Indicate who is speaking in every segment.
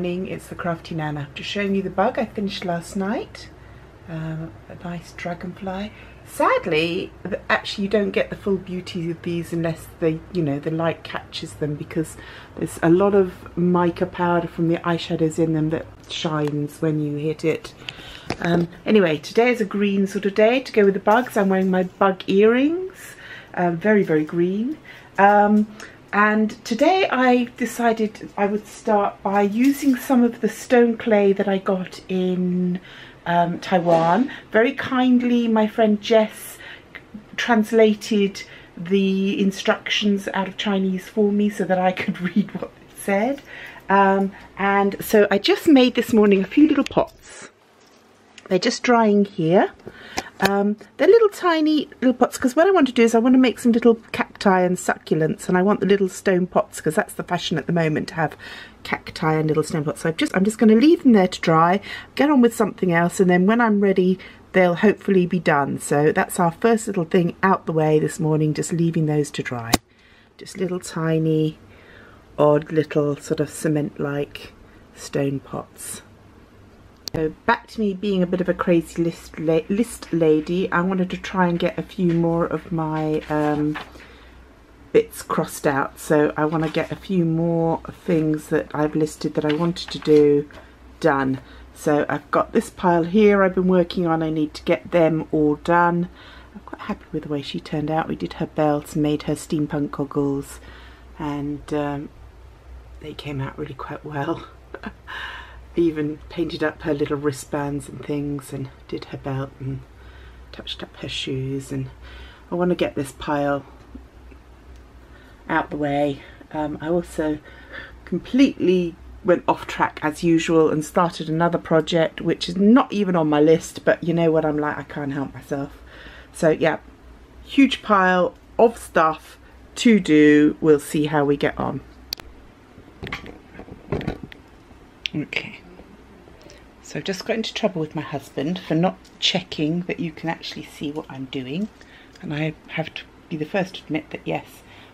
Speaker 1: morning, it's the Crafty Nana. Just showing you the bug I finished last night. A nice dragonfly. Sadly, actually you don't get the full beauty of these unless the light catches them, because there's a lot of mica powder from the eyeshadows in them that shines when you hit it. Anyway, today is a green sort of day to go with the bugs. I'm wearing my bug earrings, very, very green. And today I decided I would start by using some of the stone clay that I got in Taiwan. Very kindly, my friend Jess translated the instructions out of Chinese for me so that I could read what it said. And so I just made this morning a few little pots. They're just drying here. They're little tiny little pots, because what I want to do is I want to make some little cacti and succulents, and I want the little stone pots because that's the fashion at the moment, to have cacti and little stone pots. So I'm just going to leave them there to dry, get on with something else, and then when I'm ready they'll hopefully be done. So that's our first little thing out the way this morning, just leaving those to dry. Just little tiny odd little sort of cement like stone pots. So back to me being a bit of a crazy list lady. I wanted to try and get a few more of my bits crossed out. So I want to get a few more things that I've listed that I wanted to do done. So I've got this pile here I've been working on. I need to get them all done. I'm quite happy with the way she turned out. We did her belt and made her steampunk goggles, and they came out really quite well. Even painted up her little wristbands and things, and did her belt and touched up her shoes. And I want to get this pile out the way. I also completely went off track as usual and started another project which is not even on my list, but you know what I'm like, I can't help myself. So yeah, huge pile of stuff to do. We'll see how we get on. Okay, so I've just got into trouble with my husband for not checking that you can actually see what I'm doing, and I have to be the first to admit that yes,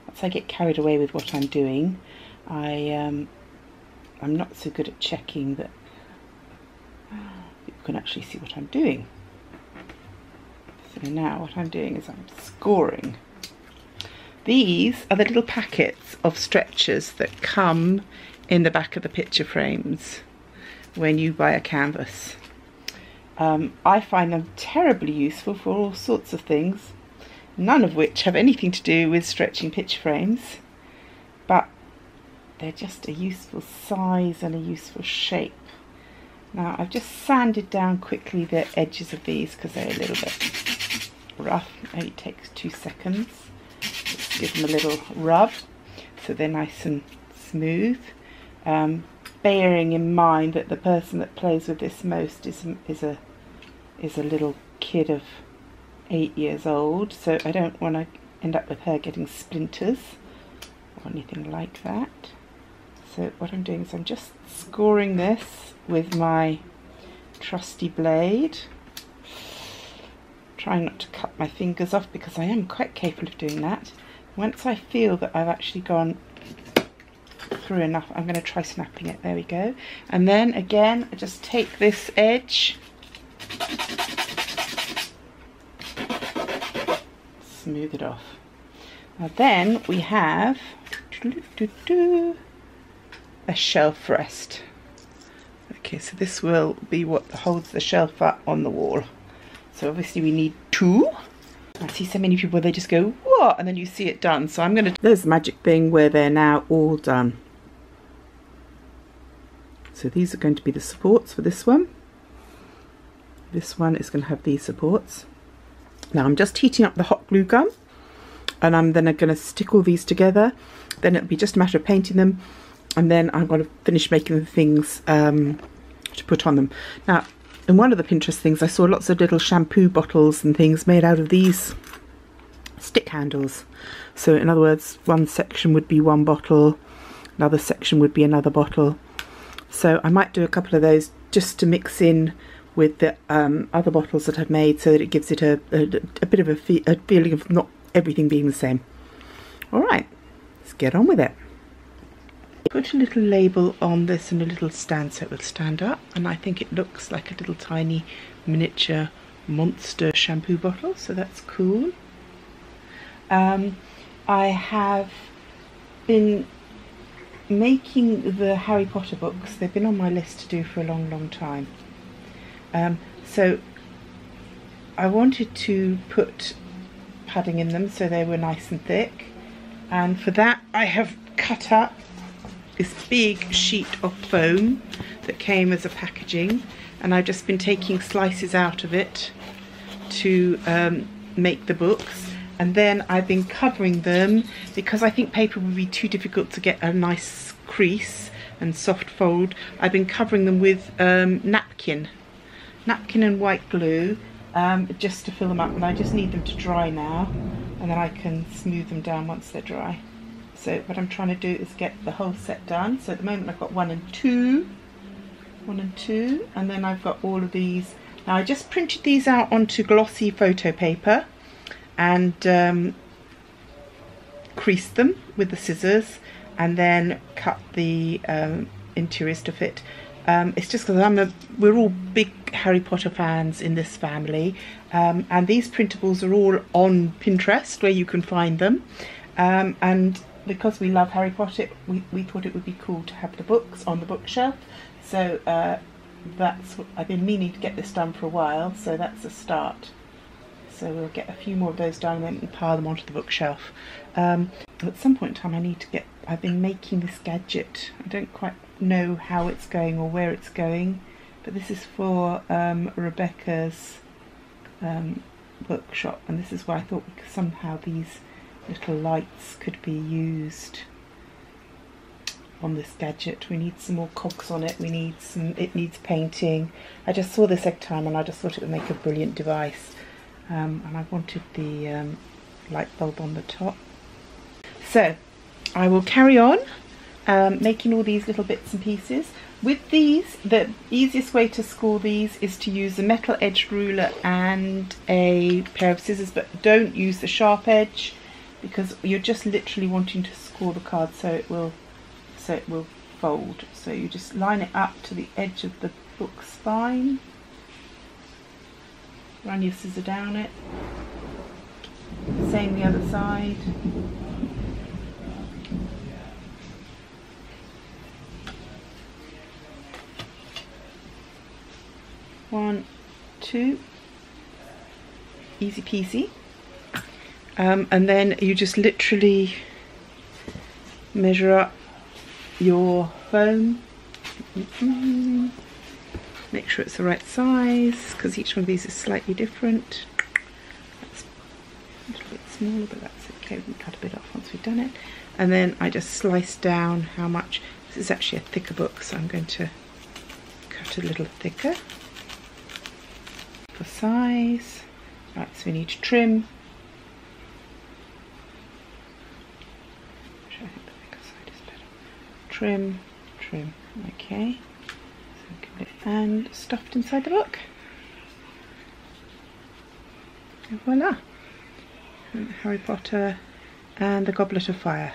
Speaker 1: once I get carried away with what I'm doing, I'm not so good at checking that you can actually see what I'm doing. So now what I'm doing is I'm scoring. These are the little packets of stretchers that come in the back of the picture frames when you buy a canvas. I find them terribly useful for all sorts of things, none of which have anything to do with stretching picture frames, but they're just a useful size and a useful shape. Now I've just sanded down quickly the edges of these because they're a little bit rough. It only takes 2 seconds. Just give them a little rub so they're nice and smooth. Bearing in mind that the person that plays with this most is a little kid of 8 years old, so I don't want to end up with her getting splinters or anything like that. So what I'm doing is I'm just scoring this with my trusty blade, trying not to cut my fingers off because I am quite capable of doing that. Once I feel that I've actually gone through enough, I'm going to try snapping it. There we go. And then again, I just take this edge, smooth it off. Now then we have a shelf rest. Okay, so this will be what holds the shelf up on the wall. So obviously we need 2. I see so many people, they just go, what? And then you see it done. So I'm going to, there's the magic thing where they're now all done. So these are going to be the supports for this one. This one is going to have these supports. Now I'm just heating up the hot glue gun, and I'm then going to stick all these together. Then it'll be just a matter of painting them, and then I'm going to finish making the things to put on them. Now, in one of the Pinterest things, I saw lots of little shampoo bottles and things made out of these stick handles. So in other words, one section would be one bottle, another section would be another bottle. So I might do a couple of those just to mix in with the other bottles that I've made, so that it gives it a bit of a feeling of not everything being the same. All right, let's get on with it. put a little label on this and a little stand so it will stand up, and I think it looks like a little tiny miniature monster shampoo bottle, so that's cool. I have been making the Harry Potter books. They've been on my list to do for a long time. So I wanted to put padding in them so they were nice and thick, and for that I have cut up this big sheet of foam that came as a packaging, and I've just been taking slices out of it to make the books. And then I've been covering them, because I think paper would be too difficult to get a nice crease and soft fold. I've been covering them with napkin and white glue, just to fill them up, and I just need them to dry now, and then I can smooth them down once they're dry. So what I'm trying to do is get the whole set done. So at the moment I've got 1 and 2, and then I've got all of these. Now I just printed these out onto glossy photo paper and creased them with the scissors, and then cut the interiors to fit. It's just because we're all big Harry Potter fans in this family, and these printables are all on Pinterest where you can find them, and because we love Harry Potter, we thought it would be cool to have the books on the bookshelf. So that's what I've been meaning to get this done for a while, so that's a start. So we'll get a few more of those done and then pile them onto the bookshelf. At some point in time I've been making this gadget. I don't quite know how it's going or where it's going, but this is for Rebecca's bookshop, and this is where I thought somehow these little lights could be used on this gadget. We need some more cogs on it. It needs painting. I just saw this egg time and I just thought it would make a brilliant device. And I wanted the light bulb on the top. So I will carry on making all these little bits and pieces. With these, the easiest way to score these is to use a metal edged ruler and a pair of scissors, but don't use the sharp edge, because you're just literally wanting to score the card so it will fold. So you just line it up to the edge of the book spine. Run your scissor down it. Same the other side. One, two. Easy peasy. And then you just literally measure up your foam. Make sure it's the right size, because each one of these is slightly different. That's a little bit smaller, but that's okay. We can cut a bit off once we've done it. And then I just slice down how much. This is actually a thicker book, so I'm going to cut a little thicker for size. Right, so we need to trim. Actually, I think the thicker side is better. Trim, okay. And stuffed inside the book. And voila! Harry Potter and the Goblet of Fire.